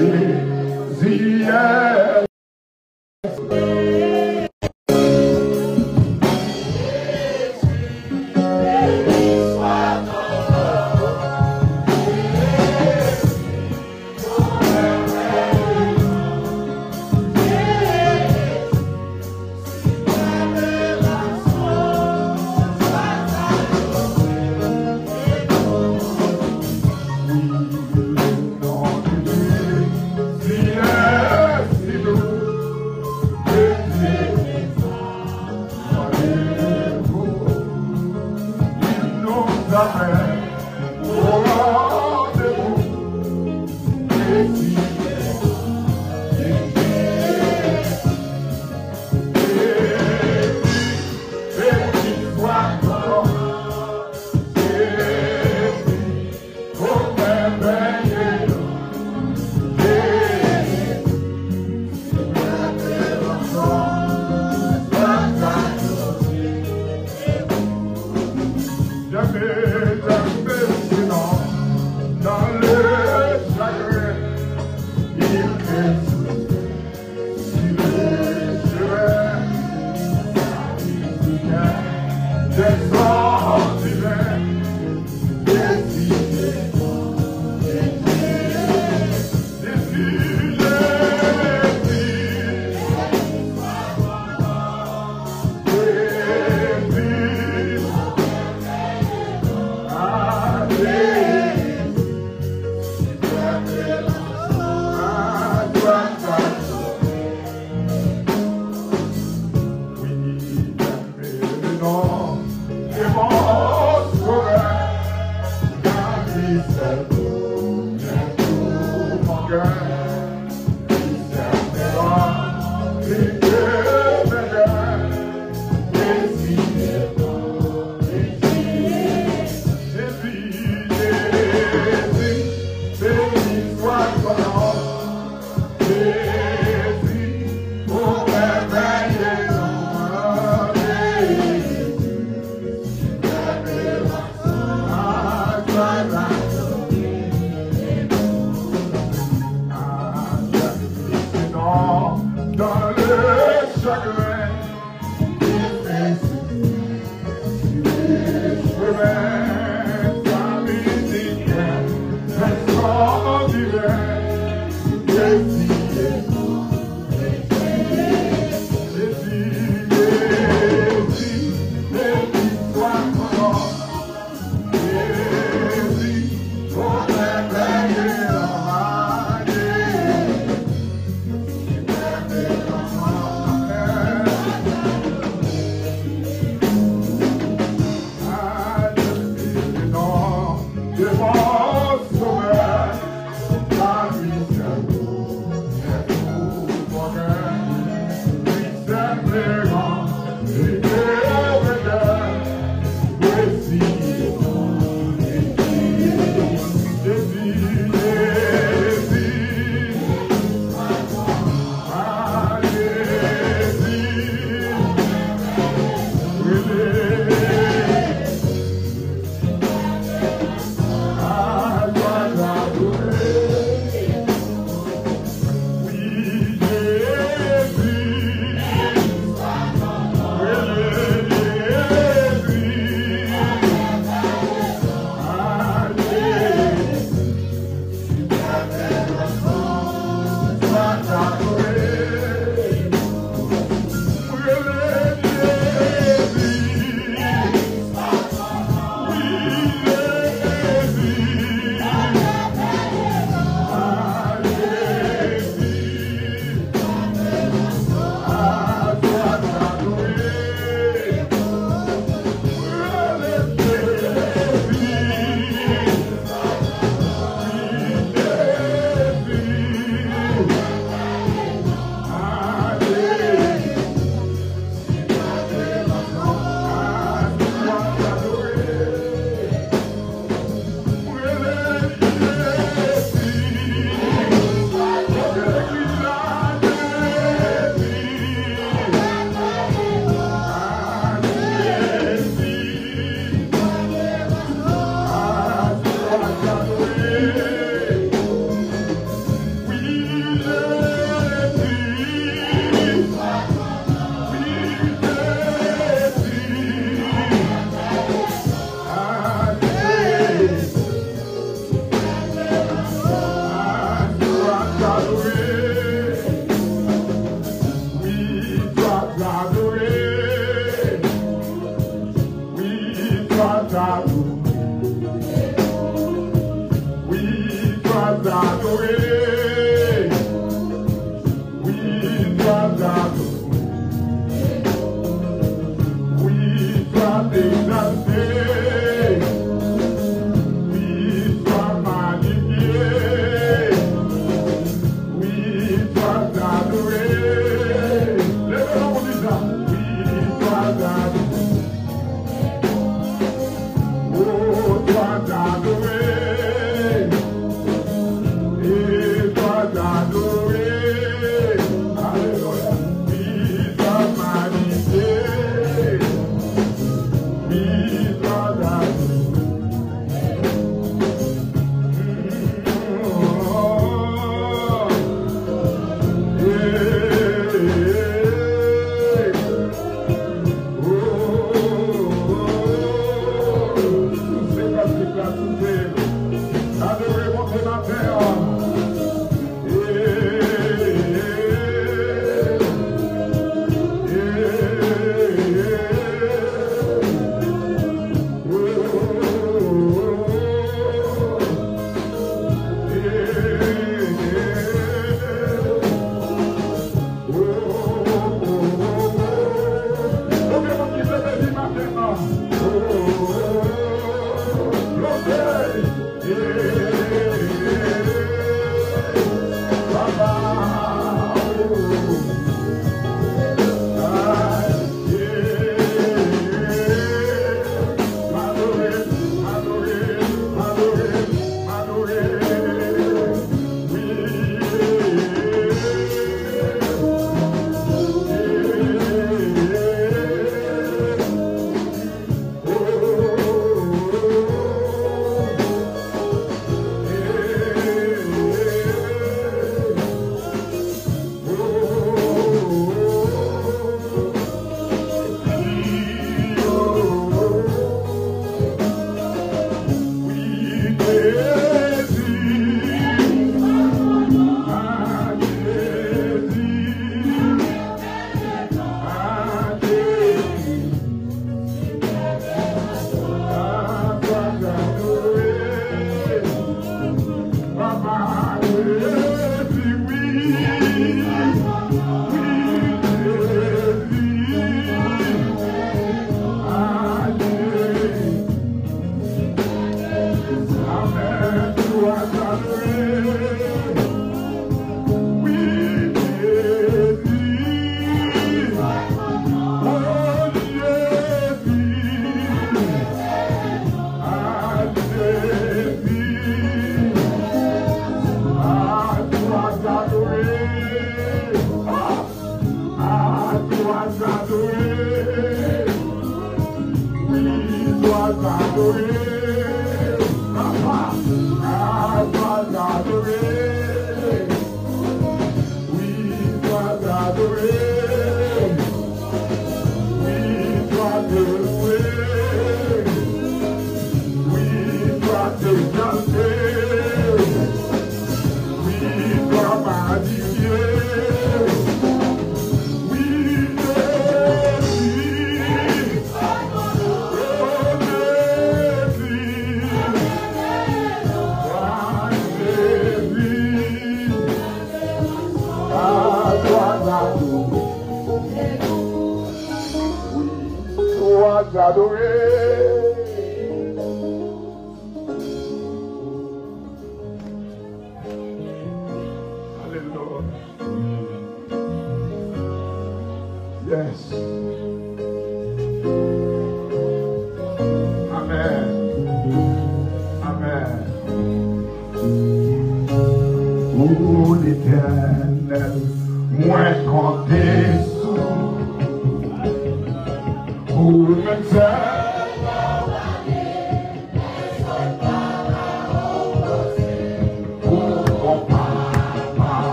Jésus est.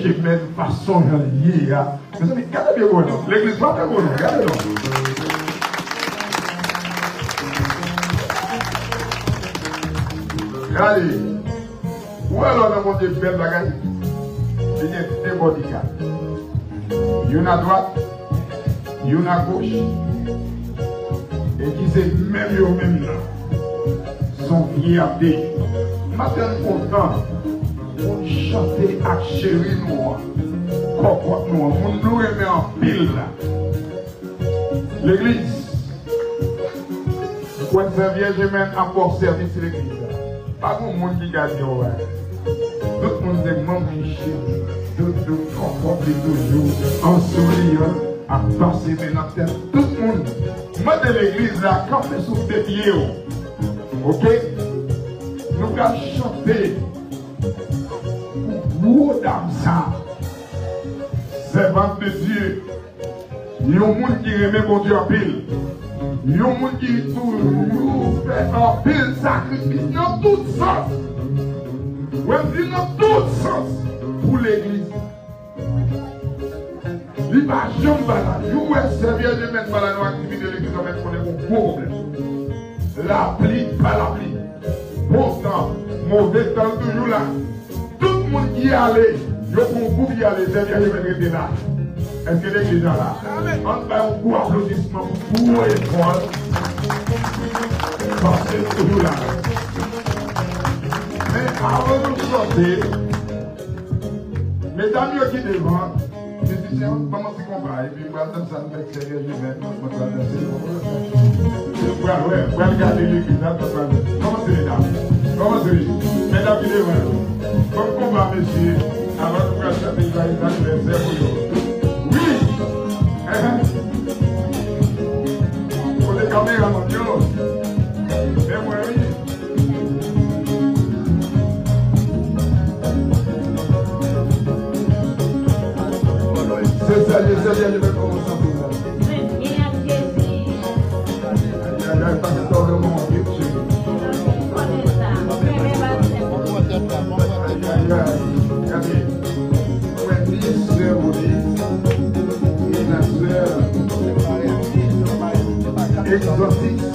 Germaine façon liée. Mes amis, regardez bien, l'église va faire bon, regardez-le. Regardez, où alors dans mon Dieu, belle bagaille? Il y a deux bodyguards. Une à droite, une à gauche. Et qui c'est même eux même là. Sont fiers. Matin content. On chanter à chéri nous. Cocotte nous. On nous remet en pile là. L'église. Quand ça vient, je mène encore service à l'église. Pas tout le monde qui gagne. Tout le monde est membre du chéri. Tout le monde conforte toujours. En souriant. À passer maintenant. Tout le monde. Moi de l'église là, quand on est sous des pieds. Ok? Nous allons chanter. Gros dame ça. Servante de Dieu. Il y a un monde qui remet mon Dieu en pile. Il y a un monde qui toujours fait en pile sacrifice dans tout sens. Oui, dans tout sens pour l'église. Il va jamais balade. Vous pouvez servir de mettre balade dans l'activité de l'église, on va mettre un gros problème. La pluie, pas la pluie. Bon temps, mauvais temps, toujours là. Tout le monde qui est allé, il y a un groupe qui est allé, servir de mettre là. Est-ce que l'église est là? On va un gros applaudissement pour l'école. Parce que c'est toujours là. Mais avant de sortir, mesdames qui sont devant, je dis, comment tu comprends? Et puis, je vais danser avec sérieux, je vais danser. Ouais, regarder l'église là, comment c'est les dames? Comment c'est les dames? Mesdames qui sont devant, comme combat, monsieur, avant de faire chanter, il va y avoir des serres. Pour les caméras, mon Dieu. Mais moi, oui. C'est ça, je vais commencer à vous là. Il y a pas de temps de mon Dieu. Regardez. Exorciste.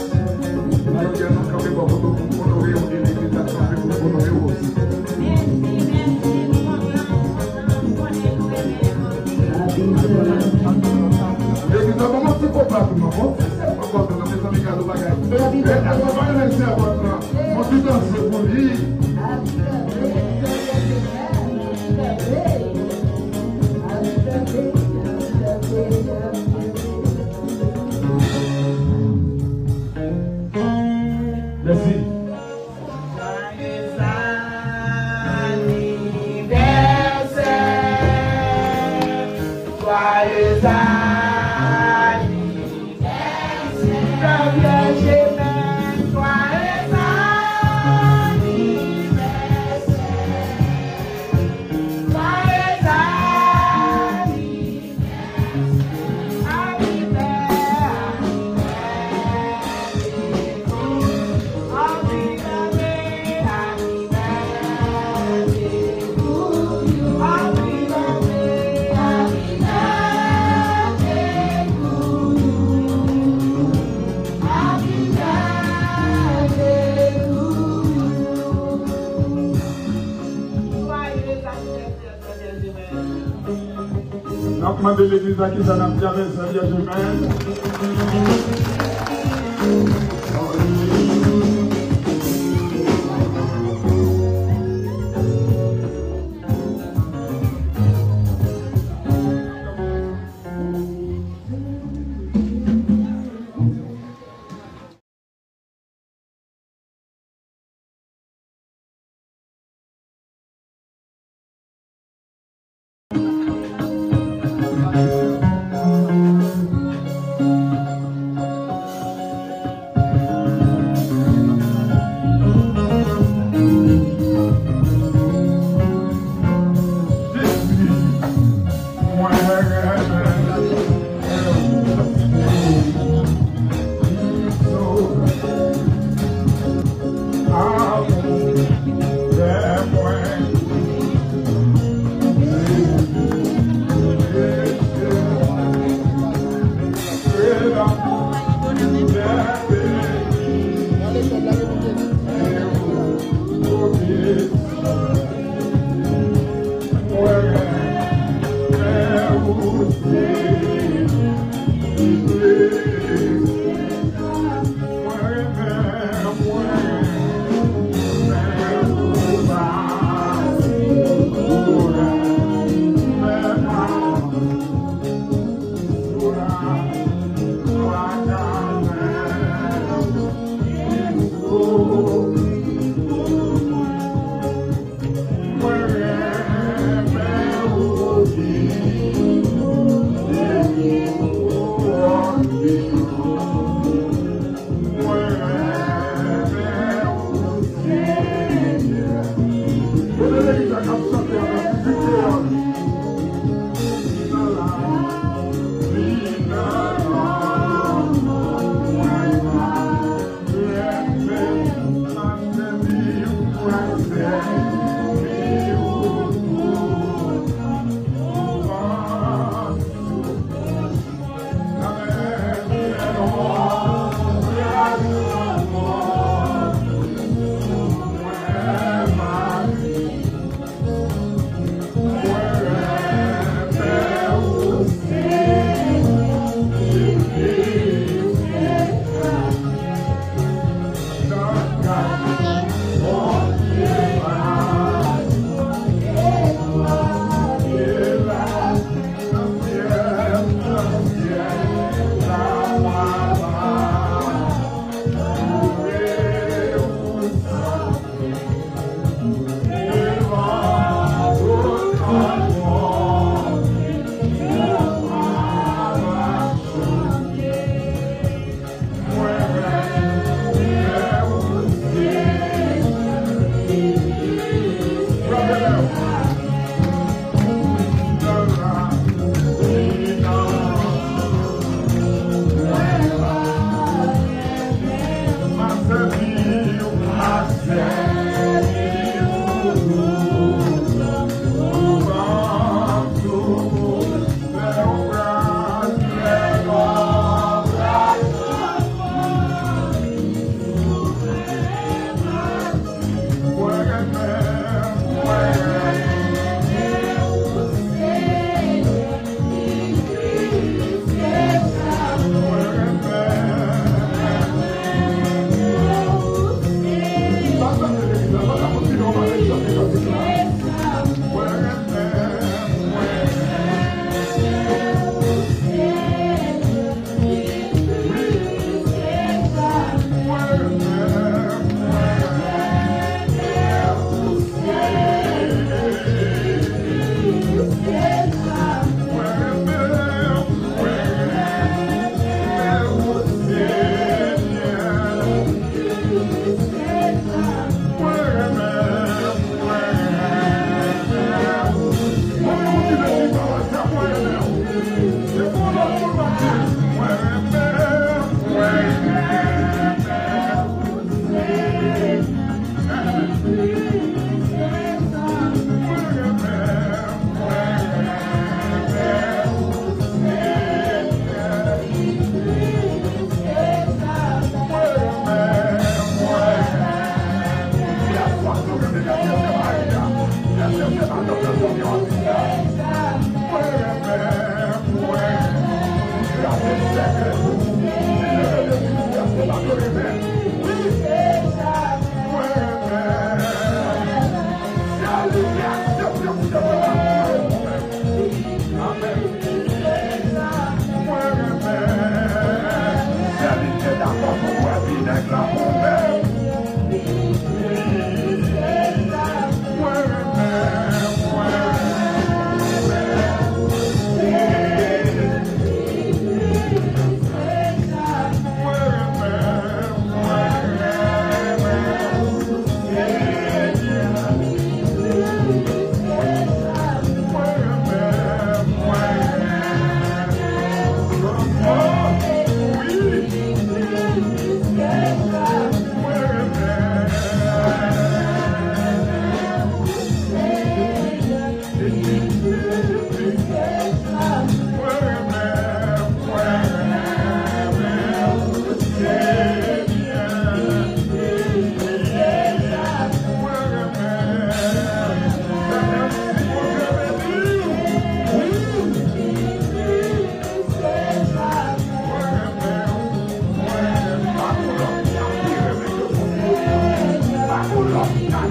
Merci. De l'église à qui ça n'a jamais servi à Germaine. Well,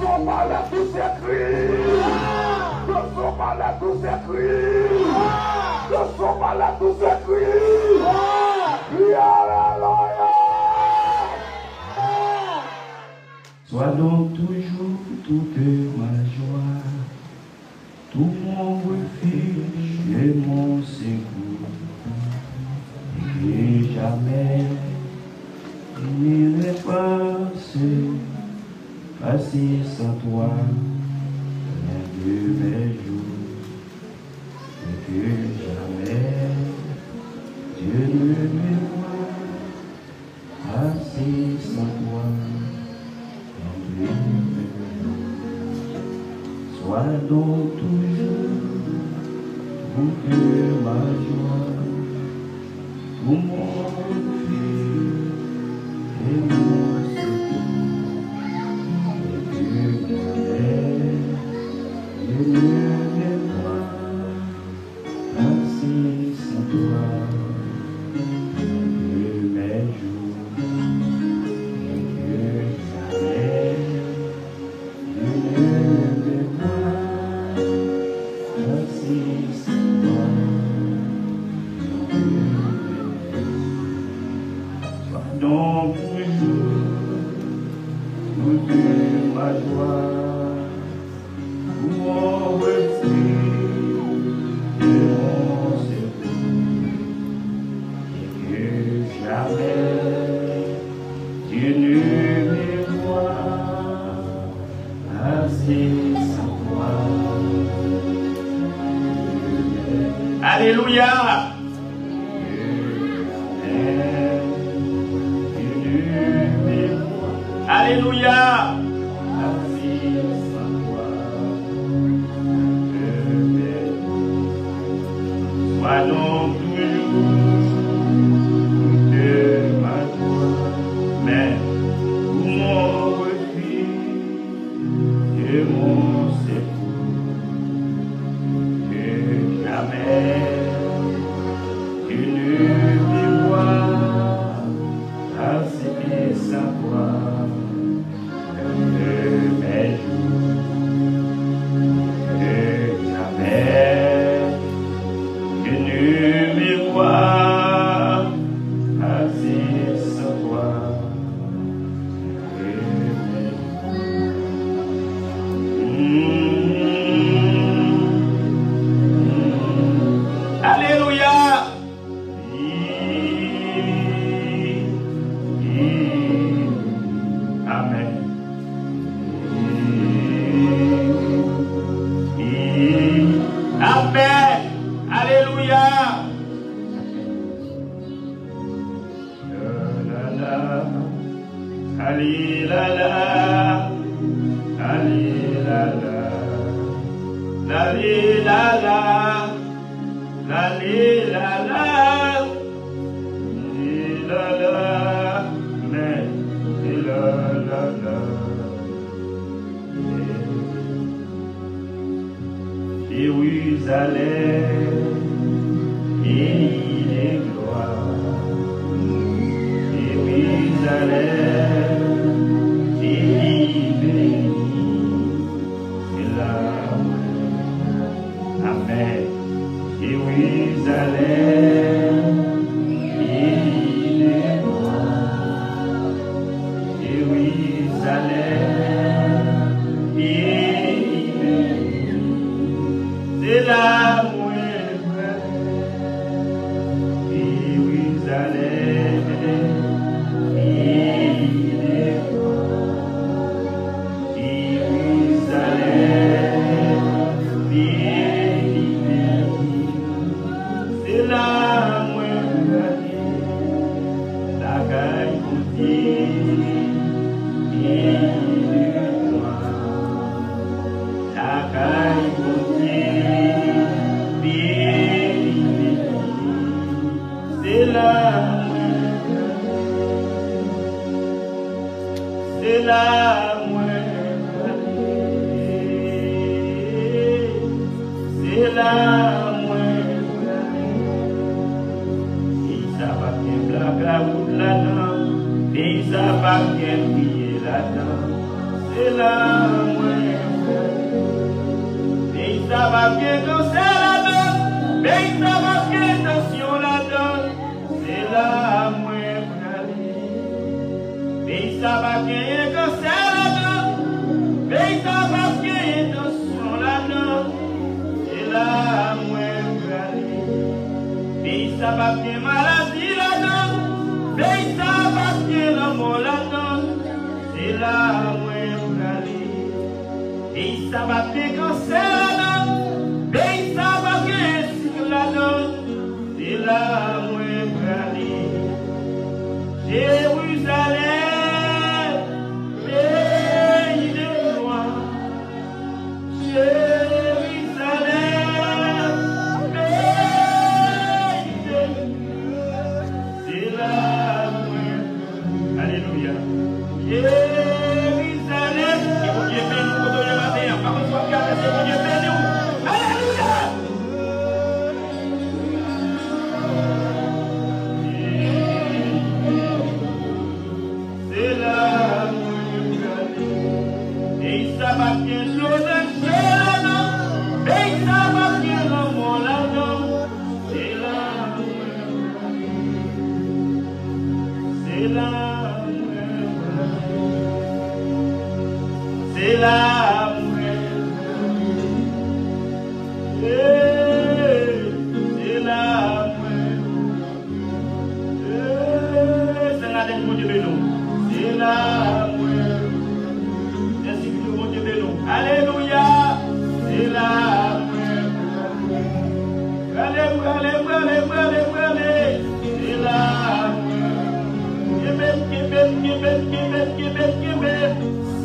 Reçois la tous ces cris. Reçois la tous ces cris. Reçois la tous ces cris. Alléluia. Sois donc toujours toute ma joie, tout mon refuge et mon secours, et jamais n'irai passer sans toi l'un de mes jours, et que jamais Dieu ne me voit passer sans toi. Sois donc toujours toute ma joie, tout mon refuge et mon secours, et que jamais je ne me vois passer sans toi de mes jours, et que jamais donc toujours toute ma joie, tout mon refuge et mon secours, et que jamais Dieu ne me voit passer sans toi. Alléluia. Alléluia. Sois donc toujours de ma joie, mais pour mon refuge et mon secours, que jamais tu ne me vois passer sans toi. Mes jours, que jamais je ne me vois passer sans toi. Alléluia. Amen. Amen. Alléluia. Alléluia. Jérusalem, pays de gloire. Jérusalem, pays béni, c'est là. Amen. Jérusalem, pays de gloire. Jérusalem, pays béni, c'est là. c'est la moindre. Mais ça va bien quand c'est la donne. Mais ça va bien attention la donne. C'est la moindre. Mais ça va bien quand c'est la donne. Mais ça va bien attention la donne. C'est la moindre. Mais ça va bien maladie la donne. Mais ça va bien la mort la donne. C'est la moindre. Et ça va bien quand c'est la donne. Et ça va bien sur la donne. C'est la moindre. Jérusalem, pays de moi. Jérusalem, pays de moi. C'est la moindre. Alléluia. Jérusalem, et mon Dieu béni pour donner ma vie. Par contre, soit calme, c'est mon Dieu béni. Alléluia. C'est la moindre. Et ça va bien l'honneur, c'est la non. Et ça va bien l'amour, la non. C'est la moindre. C'est la c'est la moindre. C'est la moindre. C'est la mon Dieu béni. C'est la moindre. Merci que mon Dieu béni. Alléluia. C'est la moindre. Allez. C'est la moindre.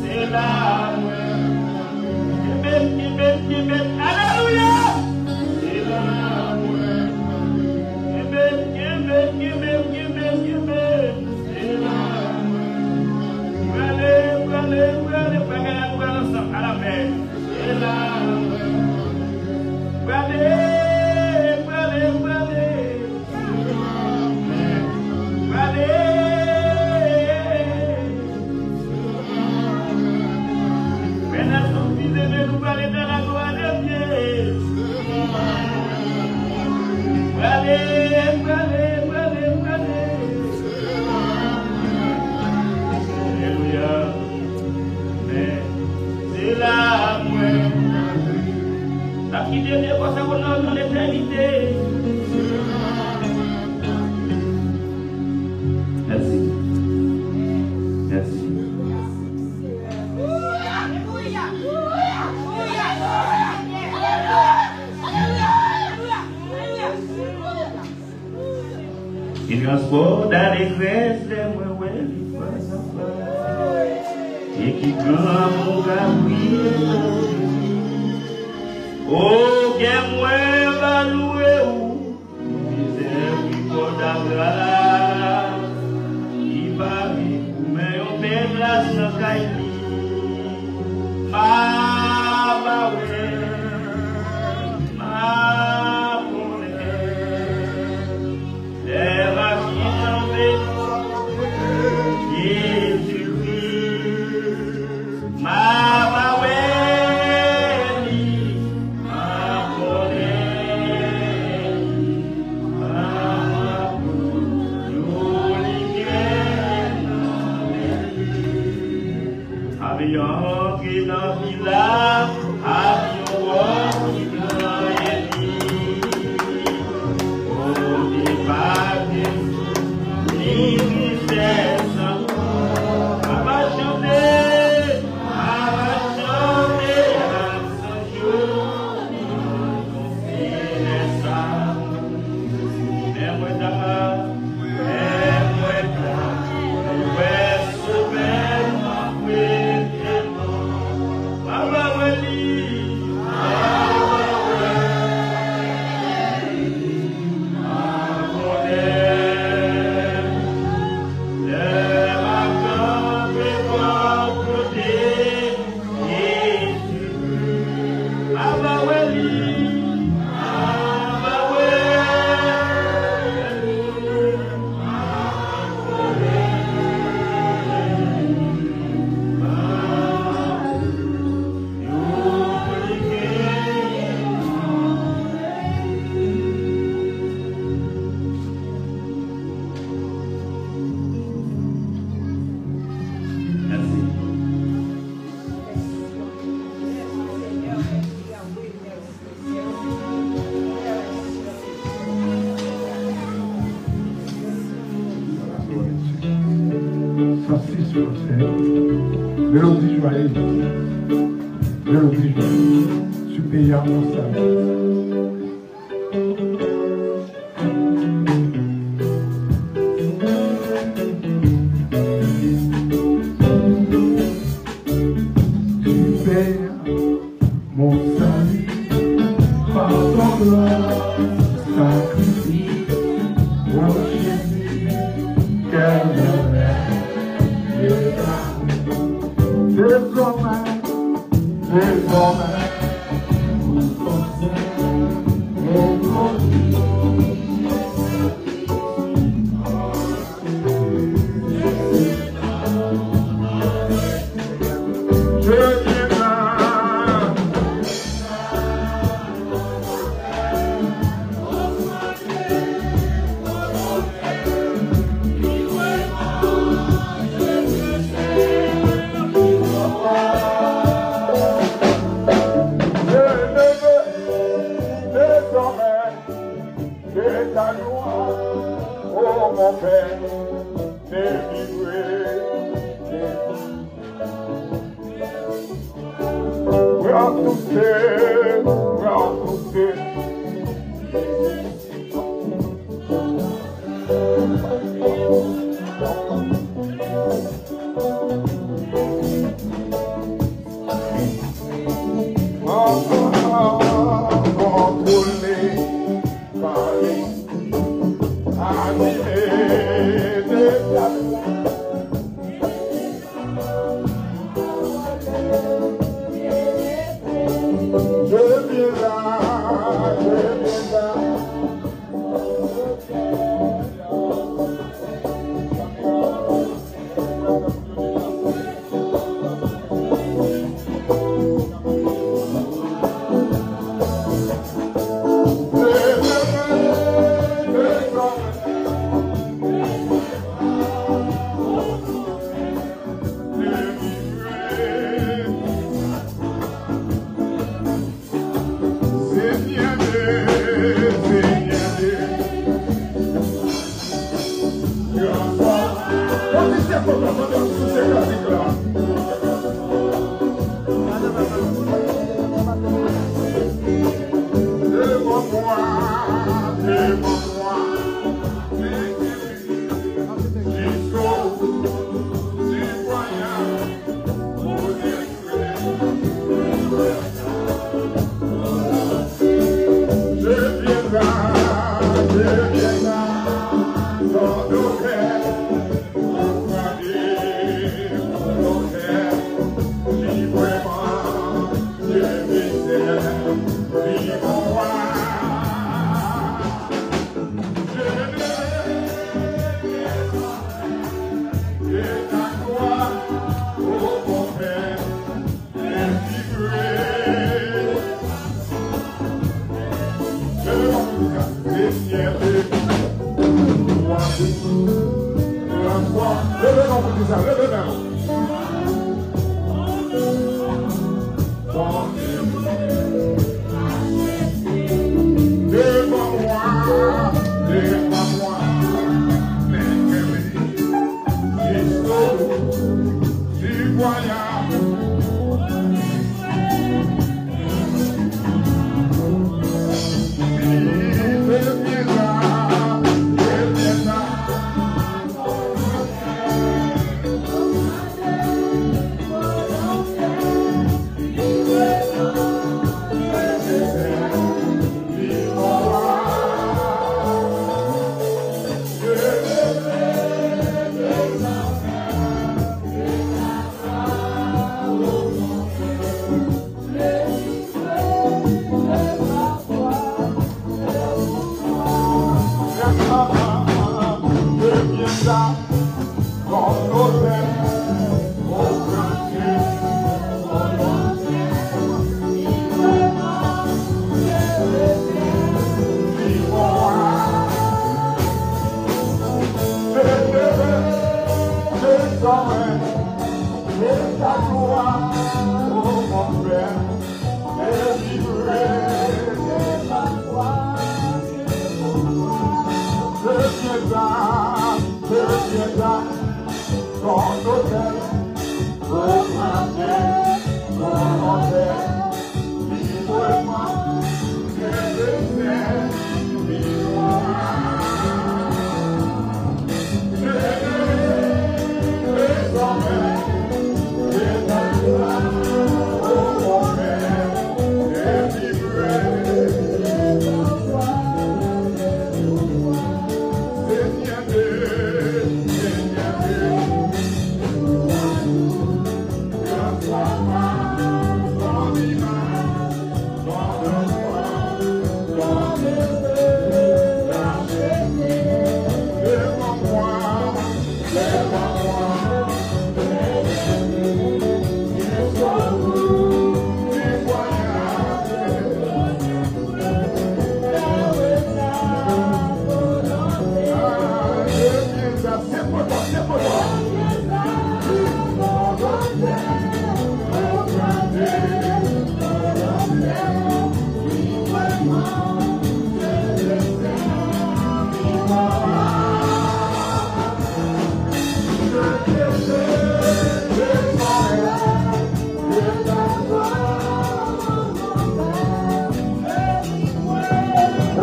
C'est la alléluia. C'est la qui devient pour ça qu'on a dans l'éternité. Merci. Merci. Il transporte dans les graisses les mouelles et qui grand mon gabriel. Oh, que moi va louer ou misère qui porte à qui va vivre, mais on fait grâce dans Kaili. Ma bonne, les racines en Jésus-Christ. Ma Mélodie joyeuse. Mélodie joyeuse. Tu payes à mon salut.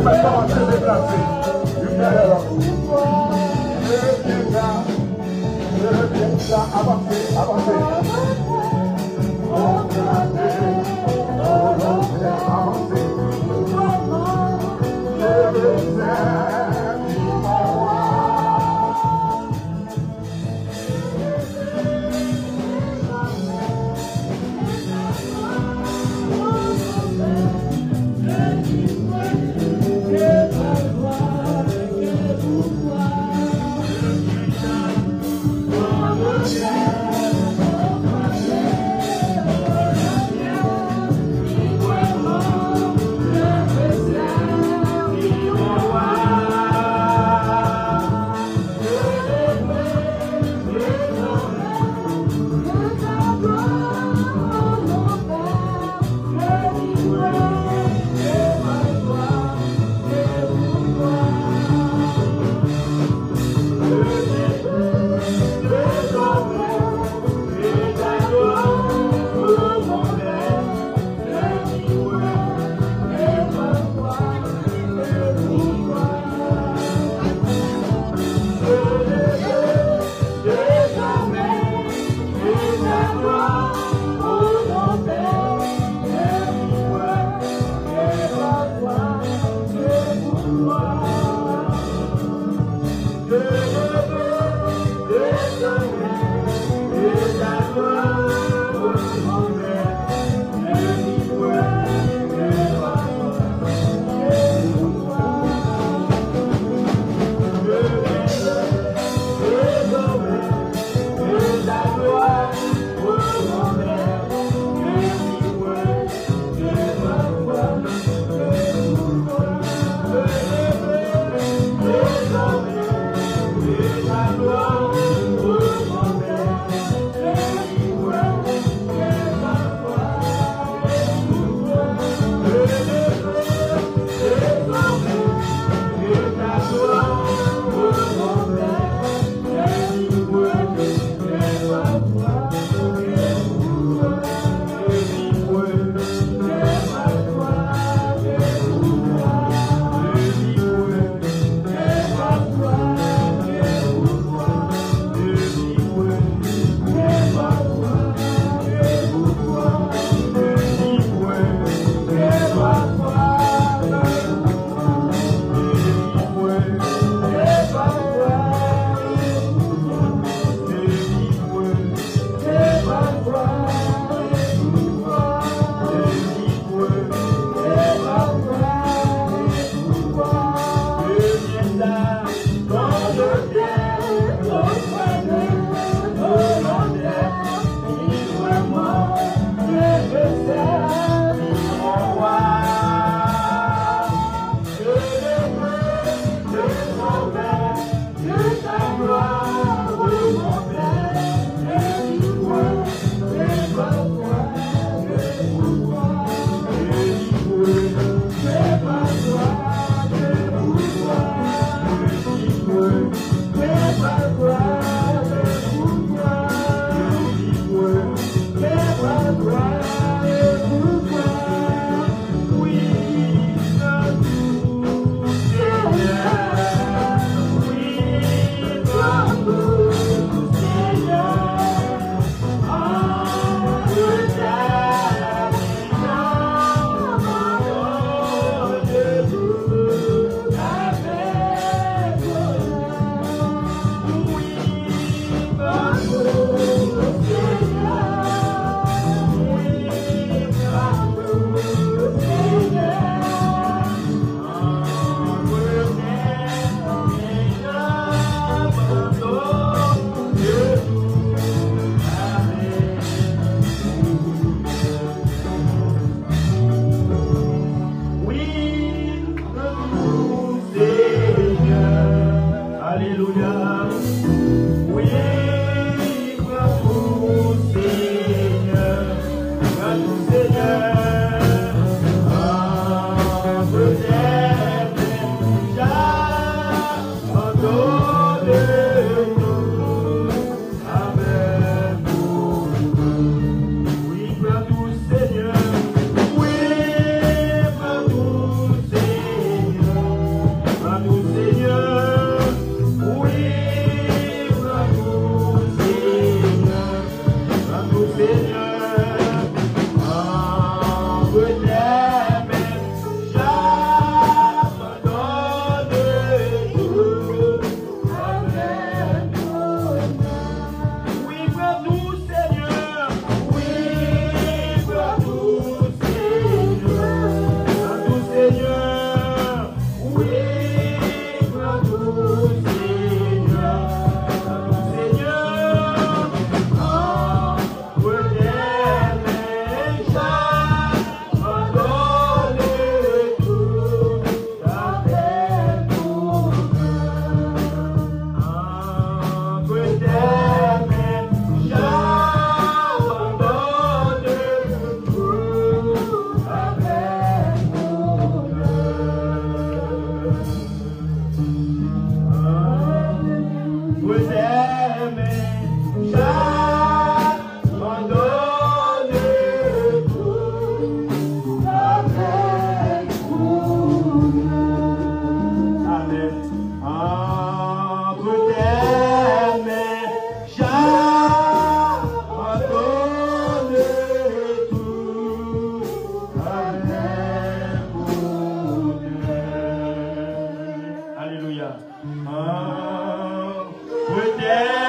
vais commencer à déplacer. Avancez, avancez. Avancez. Je t'aime.